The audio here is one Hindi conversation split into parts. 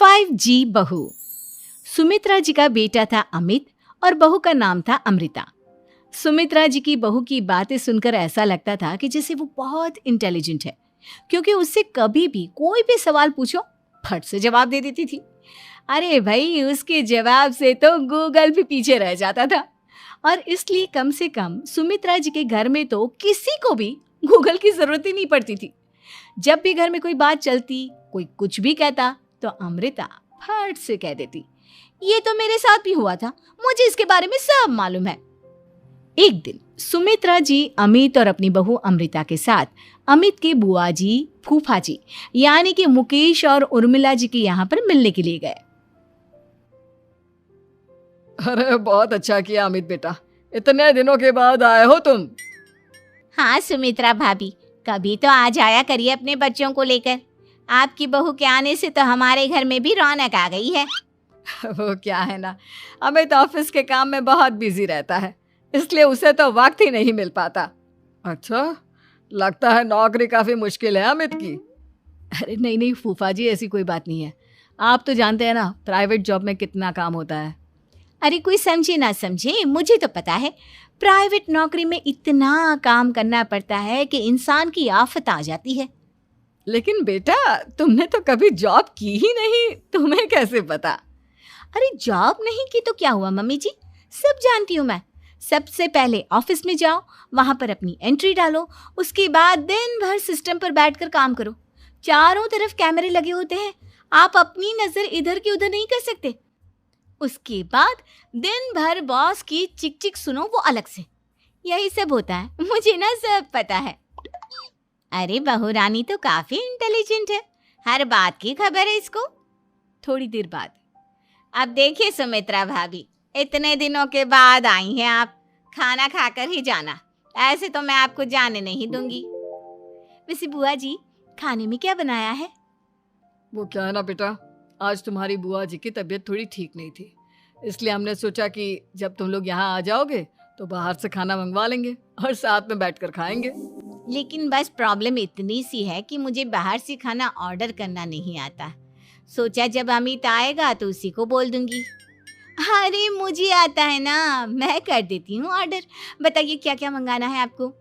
5G बहू। सुमित्रा जी का बेटा था अमित और बहू का नाम था अमृता। सुमित्रा जी की बहू की बातें सुनकर ऐसा लगता था कि जैसे वो बहुत इंटेलिजेंट है, क्योंकि उससे कभी भी कोई भी सवाल पूछो फट से जवाब दे देती थी। अरे भाई, उसके जवाब से तो गूगल भी पीछे रह जाता था। और इसलिए कम से कम सुमित्रा जी के घर में तो किसी को भी गूगल की जरूरत ही नहीं पड़ती थी। जब भी घर में कोई बात चलती, कोई कुछ भी कहता, तो अमृता फट से कह देती, ये तो मेरे साथ भी हुआ था, मुझे इसके बारे में सब मालूम है। एक दिन सुमित्रा जी अमित और अपनी बहू अमृता के साथ अमित के बुआ जी, फूफा जी यानी कि मुकेश और उर्मिला जी के यहाँ पर मिलने के लिए गए। अरे बहुत अच्छा किया अमित बेटा, इतने दिनों के बाद आए हो तुम। हाँ सुमित्रा भाभी, कभी तो आ जाया करिए अपने बच्चों को लेकर। आपकी बहू के आने से तो हमारे घर में भी रौनक आ गई है। वो क्या है ना, अमित ऑफिस के काम में बहुत बिजी रहता है, इसलिए उसे तो वक्त ही नहीं मिल पाता। अच्छा, लगता है नौकरी काफी मुश्किल है अमित की। अरे नहीं नहीं फूफा जी, ऐसी कोई बात नहीं है। आप तो जानते हैं ना प्राइवेट जॉब में कितना काम होता है। अरे कोई समझे ना समझे, मुझे तो पता है प्राइवेट नौकरी में इतना काम करना पड़ता है कि इंसान की आफत आ जाती है। लेकिन बेटा, तुमने तो कभी जॉब की ही नहीं, तुम्हें कैसे पता? अरे जॉब नहीं की तो क्या हुआ मम्मी जी, सब जानती हूँ मैं। सबसे पहले ऑफिस में जाओ, वहां पर अपनी एंट्री डालो, उसके बाद दिन भर सिस्टम पर बैठकर काम करो। चारों तरफ कैमरे लगे होते हैं, आप अपनी नजर इधर की उधर नहीं कर सकते। उसके बाद दिन भर बॉस की चिक चिक सुनो, वो अलग से। यही सब होता है, मुझे ना सब पता है। अरे बहू रानी तो काफी इंटेलिजेंट है, हर बात की खबर है इसको। थोड़ी देर बाद, अब देखिए सुमित्रा भाभी, इतने दिनों के बाद आई हैं आप, खाना खाकर ही जाना, ऐसे तो मैं आपको जाने नहीं दूंगी। वैसे बुआ जी, खाने में क्या बनाया है? वो क्या है ना बेटा, आज तुम्हारी बुआ जी की तबीयत थोड़ी ठीक नहीं थी, इसलिए हमने सोचा कि जब तुम लोग यहाँ आ जाओगे तो बाहर से खाना मंगवा लेंगे और साथ में बैठकर खाएंगे। लेकिन बस प्रॉब्लम इतनी सी है कि मुझे बाहर से खाना ऑर्डर करना नहीं आता। सोचा जब अमित आएगा तो उसी को बोल दूंगी। अरे मुझे आता है ना, मैं कर देती हूँ ऑर्डर। बताइए क्या क्या मंगाना है आपको?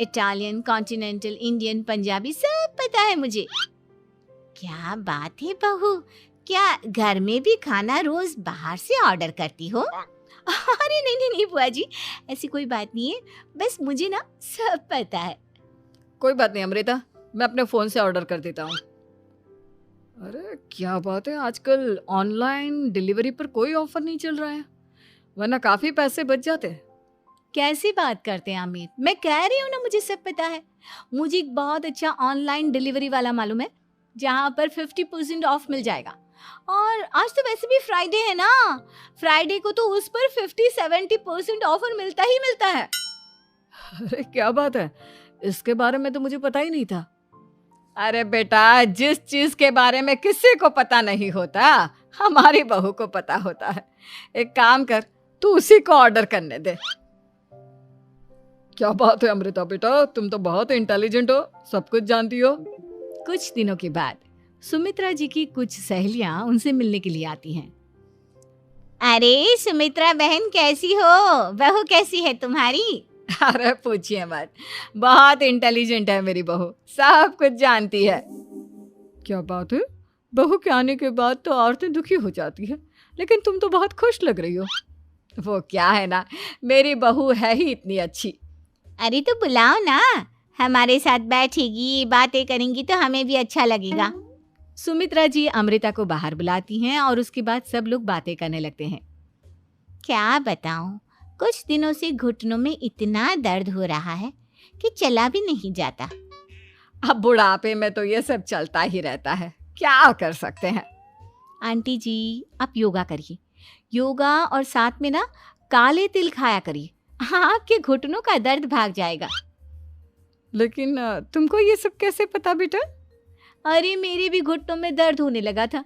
इटालियन, कॉन्टिनेंटल, इंडियन, पंजाबी, सब पता है मुझे। क्या बात है बहू, क्या घर में भी खाना रोज बाहर से ऑर्डर करती हो? अरे नहीं नहीं नहीं बुआ जी, ऐसी कोई बात नहीं है, बस मुझे ना सब पता है। कोई बात नहीं अमृता, मैं अपने फ़ोन से ऑर्डर कर देता हूँ। अरे क्या बात है, आजकल ऑनलाइन डिलीवरी पर कोई ऑफर नहीं चल रहा है, वरना काफ़ी पैसे बच जाते हैं। कैसी बात करते हैं अमित, मैं कह रही हूँ ना मुझे सब पता है। मुझे एक बहुत अच्छा ऑनलाइन डिलीवरी वाला मालूम है, जहाँ पर 50% ऑफ मिल जाएगा। और आज तो वैसे भी फ्राइडे है ना, फ्राइडे को तो उस पर 50-70% ऑफर मिलता ही मिलता है। अरे क्या बात है, इसके बारे में तो मुझे पता ही नहीं था। अरे बेटा, जिस चीज के बारे में किसी को पता नहीं होता, हमारी बहू को पता होता है। एक काम कर, तू उसी को ऑर्डर करने दे। क्या बात है अमृता बेटा, तुम तो बहुत इंटेलिजेंट हो, सब कुछ जानती हो। कुछ दिनों के बाद सुमित्रा जी की कुछ सहेलियां उनसे मिलने के लिए आती हैं। अरे सुमित्रा बहन कैसी हो, बहू कैसी है तुम्हारी? अरे पूछिए मत, बहुत इंटेलिजेंट है मेरी बहू, सब कुछ जानती है। क्या बात है, बहू के आने के बाद तो औरतें दुखी हो जाती है, लेकिन तुम तो बहुत खुश लग रही हो। वो क्या है ना, मेरी बहू है ही इतनी अच्छी। अरे तो बुलाओ ना, हमारे साथ बैठेगी, बातें करेंगी तो हमें भी अच्छा लगेगा। सुमित्रा जी अमृता को बाहर बुलाती हैं और उसके बाद सब लोग बातें करने लगते हैं। क्या बताऊं, कुछ दिनों से घुटनों में इतना दर्द हो रहा है कि चला भी नहीं जाता। अब बुढ़ापे में तो ये सब चलता ही रहता है, क्या कर सकते हैं। आंटी जी, आप योगा करिए, योगा और साथ में ना काले तिल खाया करिए, आपके घुटनों का दर्द भाग जाएगा। लेकिन तुमको ये सब कैसे पता बेटा? अरे मेरे भी घुटनों में दर्द होने लगा था,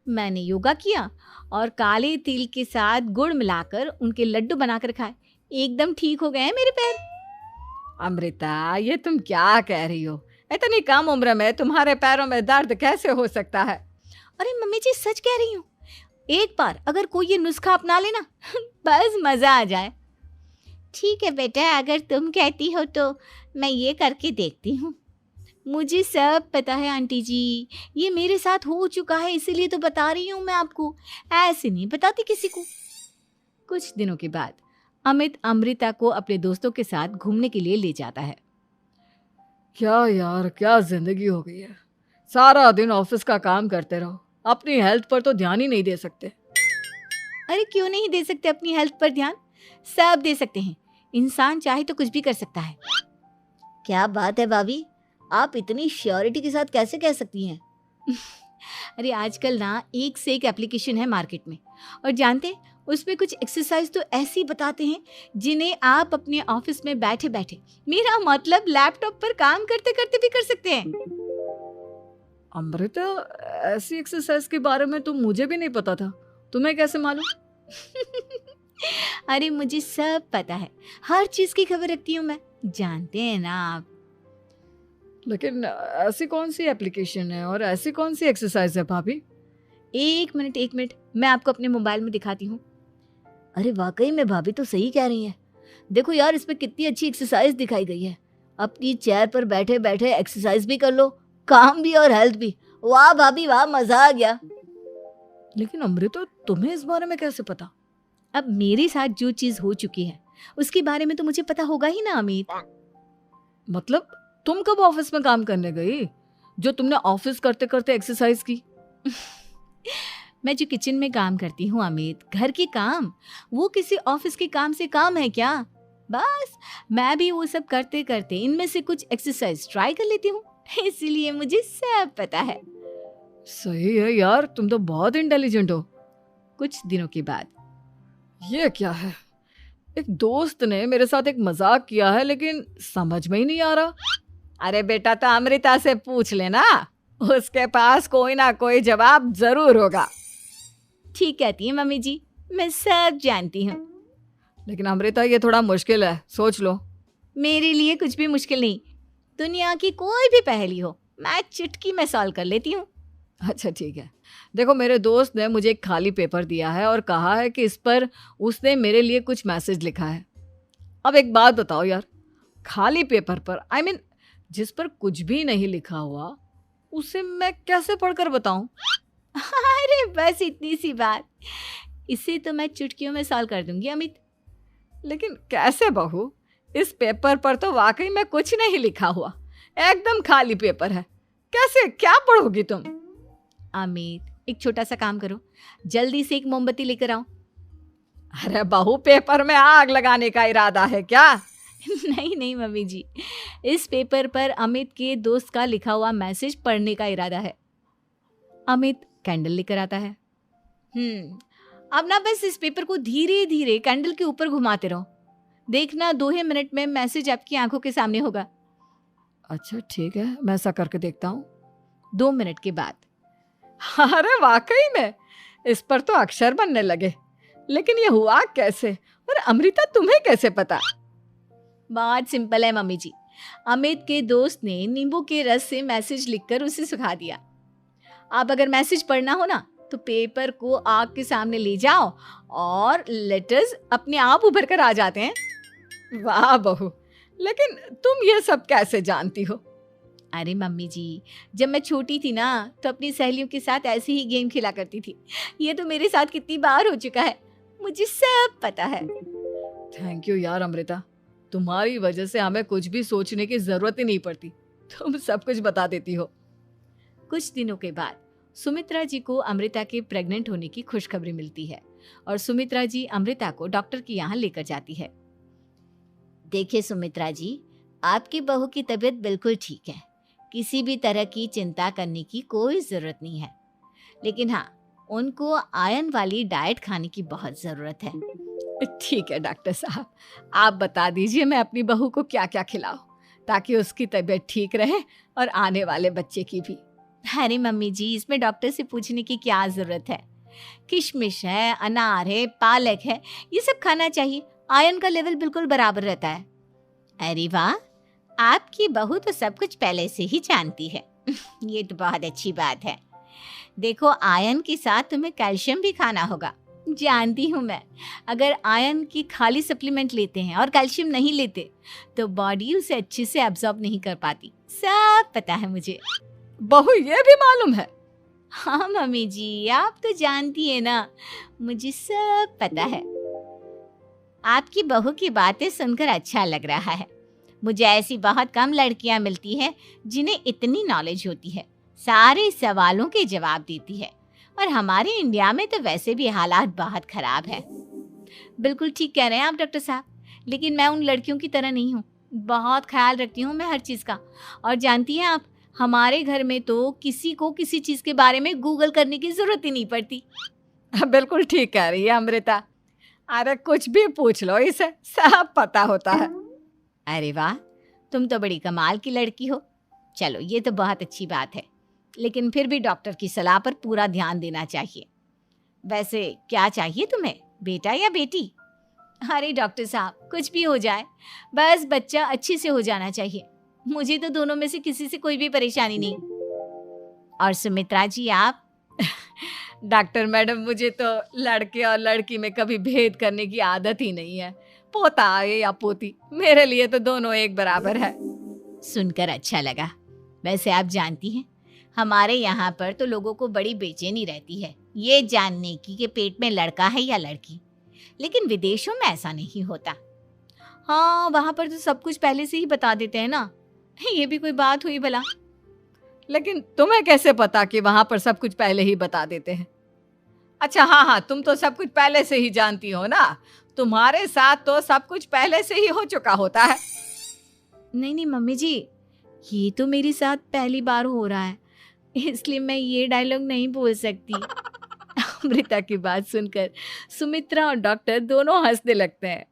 मैंने योगा किया और काले तिल के साथ गुड़ मिलाकर उनके लड्डू बनाकर खाए, एकदम ठीक हो गए हैं मेरे पैर। अमृता, ये तुम क्या कह रही हो? इतनी कम उम्र में तुम्हारे पैरों में दर्द कैसे हो सकता है? अरे मम्मी जी सच कह रही हूँ, एक बार अगर कोई ये नुस्खा अपना लेना बस मजा आ जाए। ठीक है बेटा, अगर तुम कहती हो तो मैं ये करके देखती हूँ। मुझे सब पता है आंटी जी, ये मेरे साथ हो चुका है, इसीलिए तो बता रही हूँ मैं आपको, ऐसे नहीं बताती किसी को। कुछ दिनों के बाद अमित अमृता को अपने दोस्तों के साथ घूमने के लिए ले जाता है। क्या यार, क्या जिंदगी हो गई है। सारा दिन ऑफिस का काम करते रहो, अपनी हेल्थ पर तो ध्यान ही नहीं दे सकते। अरे क्यों नहीं दे सकते अपनी हेल्थ पर ध्यान, सब दे सकते हैं। इंसान चाहे तो कुछ भी कर सकता है। क्या बात है भाभी, आप इतनी श्योरिटी के साथ कैसे कह सकती हैं? अरे आजकल ना एक से एक एप्लीकेशन है मार्केट में, और जानते हैं उसमें कुछ एक्सरसाइज तो ऐसी बताते हैं जिन्हें आप अपने ऑफिस में बैठे बैठे, मेरा मतलब लैपटॉप पर काम करते करते भी कर सकते हैं। अमृता, ऐसी एक्सरसाइज के बारे में तो मुझे भी नहीं पता था, तुम्हें कैसे मालूम? अरे मुझे सब पता है, हर चीज की खबर रखती हूँ मैं, जानते हैं ना आप। लेकिन ऐसी कौन सी एप्लीकेशन है और ऐसी कौन सी एक्सरसाइज है भाभी? एक मिनट, मैं आपको अपने मोबाइल में दिखाती हूँ। अरे वाकई में भाभी तो सही कह रही हैं। देखो यार, इसमें कितनी अच्छी एक्सरसाइज दिखाई गई है। अपनी चेयर पर बैठे बैठे एक्सरसाइज भी कर लो, काम भी और हेल्थ भी। वाह भाभी वाह, मजा आ गया। लेकिन अमृता, तुम्हें इस बारे में कैसे पता? अब मेरे साथ जो चीज हो चुकी है उसके बारे में तो मुझे पता होगा ही ना अमित। मतलब तुम कब ऑफिस में काम करने गई जो तुमने ऑफिस करते करते एक्सरसाइज की? मैं जो किचन में काम करती हूँ अमित, घर के काम, वो किसी ऑफिस के काम से काम है क्या? बस मैं भी वो सब करते करते इनमें से कुछ एक्सरसाइज ट्राई कर लेती हूँ, इसीलिए मुझे सब पता है। सही है यार, तुम तो बहुत इंटेलिजेंट हो। कुछ दिनों के बाद ये क्या है, एक दोस्त ने मेरे साथ एक मजाक किया है लेकिन समझ में ही नहीं आ रहा। अरे बेटा, तो अमृता से पूछ लेना, उसके पास कोई ना कोई जवाब जरूर होगा। ठीक कहती है मम्मी जी, मैं सब जानती हूँ। लेकिन अमृता, ये थोड़ा मुश्किल है, सोच लो। मेरे लिए कुछ भी मुश्किल नहीं, दुनिया की कोई भी पहेली हो मैं चुटकी में सॉल्व कर लेती हूँ। अच्छा ठीक है, देखो मेरे दोस्त ने मुझे एक खाली पेपर दिया है और कहा है कि इस पर उसने मेरे लिए कुछ मैसेज लिखा है। अब एक बात बताओ यार, खाली पेपर पर, आई मीन जिस पर कुछ भी नहीं लिखा हुआ, उसे मैं कैसे पढ़कर बताऊं? अरे बस इतनी सी बात, इसे तो मैं चुटकियों में सॉल्व कर दूंगी अमित। लेकिन कैसे बहू, इस पेपर पर तो वाकई में कुछ नहीं लिखा हुआ, एकदम खाली पेपर है, कैसे, क्या पढ़ोगी तुम? अमित, एक छोटा सा काम करो, जल्दी से एक मोमबत्ती लेकर आओ। अरे बहू, पेपर में आग लगाने का इरादा है क्या? नहीं मम्मी जी, इस पेपर पर अमित के दोस्त का लिखा हुआ मैसेज पढ़ने का इरादा है। अमित कैंडल लेकर आता है। अब ना बस इस पेपर को धीरे धीरे कैंडल के ऊपर घुमाते रहो, देखना 2 ही मिनट में मैसेज आपकी आंखों के सामने होगा। अच्छा ठीक है, मैं ऐसा करके देखता हूँ। 2 मिनट के बाद अरे वाकई में इस पर तो अक्षर बनने लगे, लेकिन ये हुआ कैसे? और अमृता, तुम्हें कैसे पता? बहुत सिंपल है मम्मी जी, अमित के दोस्त ने नींबू के रस से मैसेज लिखकर उसे सुखा दिया। आप अगर मैसेज पढ़ना हो ना तो पेपर को आग के सामने ले जाओ और लेटर्स अपने आप उभर कर आ जाते हैं। वाह बहू, लेकिन तुम ये सब कैसे जानती हो? अरे मम्मी जी, जब मैं छोटी थी ना तो अपनी सहेलियों के साथ ऐसे ही गेम खेला करती थी। ये तो मेरे साथ कितनी बार हो चुका है, मुझे सब पता है। थैंक यू यार अमृता, तुम्हारी वजह से हमें कुछ भी सोचने की जरूरत ही नहीं पड़ती, तुम सब कुछ बता देती हो। कुछ दिनों के बाद सुमित्रा जी को अमृता के प्रेग्नेंट होने की खुशखबरी मिलती है और सुमित्रा जी अमृता को डॉक्टर के यहाँ लेकर जाती है। देखिए सुमित्रा जी, आपकी बहू की तबीयत बिल्कुल ठीक है, किसी भी तरह की चिंता करने की कोई ज़रूरत नहीं है, लेकिन हाँ, उनको आयरन वाली डाइट खाने की बहुत ज़रूरत है। ठीक है डॉक्टर साहब, आप बता दीजिए मैं अपनी बहू को क्या क्या खिलाऊं ताकि उसकी तबीयत ठीक रहे और आने वाले बच्चे की भी। अरे मम्मी जी, इसमें डॉक्टर से पूछने की क्या ज़रूरत है, किशमिश है, अनार है, पालक है, ये सब खाना चाहिए, आयरन का लेवल बिल्कुल बराबर रहता है। अरे वाह, आपकी बहू तो सब कुछ पहले से ही जानती है। ये तो बहुत अच्छी बात है। देखो, आयरन के साथ तुम्हें कैल्शियम भी खाना होगा। जानती हूँ मैं, अगर आयरन की खाली सप्लीमेंट लेते हैं और कैल्शियम नहीं लेते तो बॉडी उसे अच्छे से एब्जॉर्ब नहीं कर पाती। सब पता है मुझे। बहू ये भी मालूम है? हाँ मम्मी जी, आप तो जानती है ना, मुझे सब पता है। आपकी बहू की बातें सुनकर अच्छा लग रहा है। मुझे ऐसी बहुत कम लड़कियां मिलती हैं जिन्हें इतनी नॉलेज होती है, सारे सवालों के जवाब देती है। और हमारे इंडिया में तो वैसे भी हालात बहुत खराब है। बिल्कुल ठीक कह रहे हैं आप डॉक्टर साहब, लेकिन मैं उन लड़कियों की तरह नहीं हूँ। बहुत ख्याल रखती हूँ मैं हर चीज़ का। और जानती हैं आप, हमारे घर में तो किसी को किसी चीज़ के बारे में गूगल करने की ज़रूरत ही नहीं पड़ती। बिल्कुल ठीक कह रही है अमृता। अरे कुछ भी पूछ लो, इसे सब पता होता है। अरे वाह, तुम तो बड़ी कमाल की लड़की हो। चलो, ये तो बहुत अच्छी बात है, लेकिन फिर भी डॉक्टर की सलाह पर पूरा ध्यान देना चाहिए। वैसे क्या चाहिए तुम्हें, बेटा या बेटी? अरे डॉक्टर साहब, कुछ भी हो जाए, बस बच्चा अच्छे से हो जाना चाहिए। मुझे तो दोनों में से किसी से कोई भी परेशानी नहीं। और सुमित्रा जी, आप? डॉक्टर मैडम, मुझे तो लड़के और लड़की में कभी भेद करने की आदत ही नहीं है। पोता आए या पोती, मेरे लिए तो दोनों एक बराबर है। सुनकर अच्छा लगा। वैसे आप जानती हैं, हमारे यहाँ पर तो लोगों को बड़ी बेचैनी रहती है ये जानने की कि पेट में लड़का है या लड़की, लेकिन विदेशों में ऐसा नहीं होता। हाँ, वहाँ पर तो सब कुछ पहले से ही बता देते हैं ना। ये भी कोई बात हुई भला? लेकिन तुम्हें कैसे पता कि वहां पर सब कुछ पहले ही बता देते हैं? अच्छा हाँ, तुम तो सब कुछ पहले से ही जानती हो ना। तुम्हारे साथ तो सब कुछ पहले से ही हो चुका होता है। नहीं मम्मी जी, ये तो मेरे साथ पहली बार हो रहा है, इसलिए मैं ये डायलॉग नहीं बोल सकती। अमृता की बात सुनकर सुमित्रा और डॉक्टर दोनों हंसने लगते हैं।